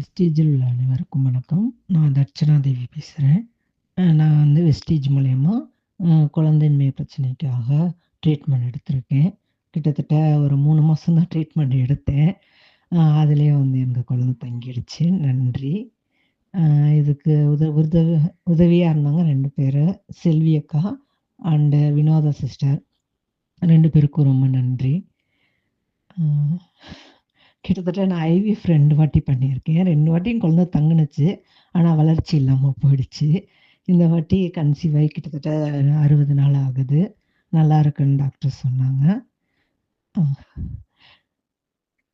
வெஸ்டீஜில் உள்ள அனைவருக்கும் வணக்கம். நான் தட்சணா தேவி பேசுறேன். நான் வந்து வெஸ்டீஜ் மூலியமா குழந்தையின்மை பிரச்சனைக்காக ட்ரீட்மெண்ட் எடுத்திருக்கேன். கிட்டத்தட்ட ஒரு 3 மாசம் தான் ட்ரீட்மெண்ட் எடுத்தேன். அதிலேயே வந்து எனக்கு குழந்தை தங்கிடுச்சு. நன்றி. இதுக்கு உதவியா இருந்தாங்க 2 பேரு. செல்வி அக்கா அண்ட் வினோதா சிஸ்டர். 2 பேருக்கும் ரொம்ப நன்றி. கிட்டத்தட்ட நான் ஐவிஎஃப் 2 வாட்டி பண்ணியிருக்கேன். 2 வாட்டியும் குழந்தை தங்குனுச்சு. ஆனா வளர்ச்சி இல்லாம போயிடுச்சு. இந்த வாட்டி கன்சீவ் ஆயி கிட்டத்தட்ட 60 நாள் ஆகுது. நல்லா இருக்குன்னு டாக்டர் சொன்னாங்க.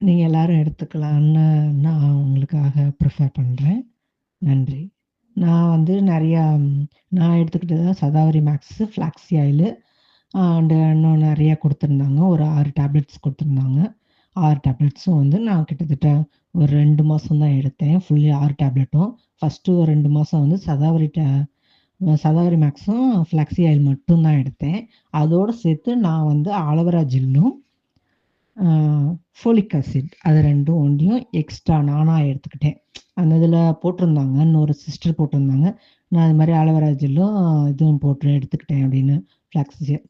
நீங்க எல்லாரும் எடுத்துக்கலான்னு நான் உங்களுக்காக ப்ரிஃபர் பண்றேன். நன்றி. நான் வந்து நான் எடுத்துக்கிட்டது சதாவரி மேக்ஸு, ஃப்ளாக்ஸி ஆயிலு அண்ட் இன்னும் நெறைய குடுத்துருந்தாங்க. ஒரு 6 டேப்லெட்ஸ் குடுத்துருந்தாங்க. 6 டேப்லெட்ஸும் வந்து நான் கிட்டத்தட்ட ஒரு 2 மாசம் தான் எடுத்தேன். ஃபுல்லி 6 டேப்லெட்டும். ஃபர்ஸ்ட்டு ஒரு 2 மாசம் வந்து சதாவரி மேக்ஸும், ஃப்ளாக்ஸி ஆயில் மட்டும் தான் எடுத்தேன். அதோட சேர்த்து நான் வந்து ஆலோவேரா ஜெல்லும், ஃபோலிக் ஆசிட் அது 2ம் ஒண்டியும் எக்ஸ்ட்ரா நானா எடுத்துக்கிட்டேன். அந்த இதில போட்டிருந்தாங்க. இன்னொரு சிஸ்டர் போட்டிருந்தாங்க. நான் அது மாரி ஆலோவேரா ஜெல்லும் இதுவும் போட்டு எடுத்துக்கிட்டேன் அப்படின்னு ஃப்ளாக்ஸ் ஜெல்.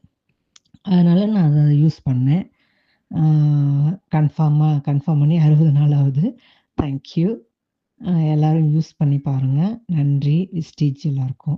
அதனால நான் அத யூஸ் பண்ணேன். கன்ஃபார்ம் பண்ணி 60 நாள் ஆகுது. Thank you. எல்லாரும் யூஸ் பண்ணி பாருங்க. நன்றி. வெஸ்டீஜ் எல்லாருக்கும்.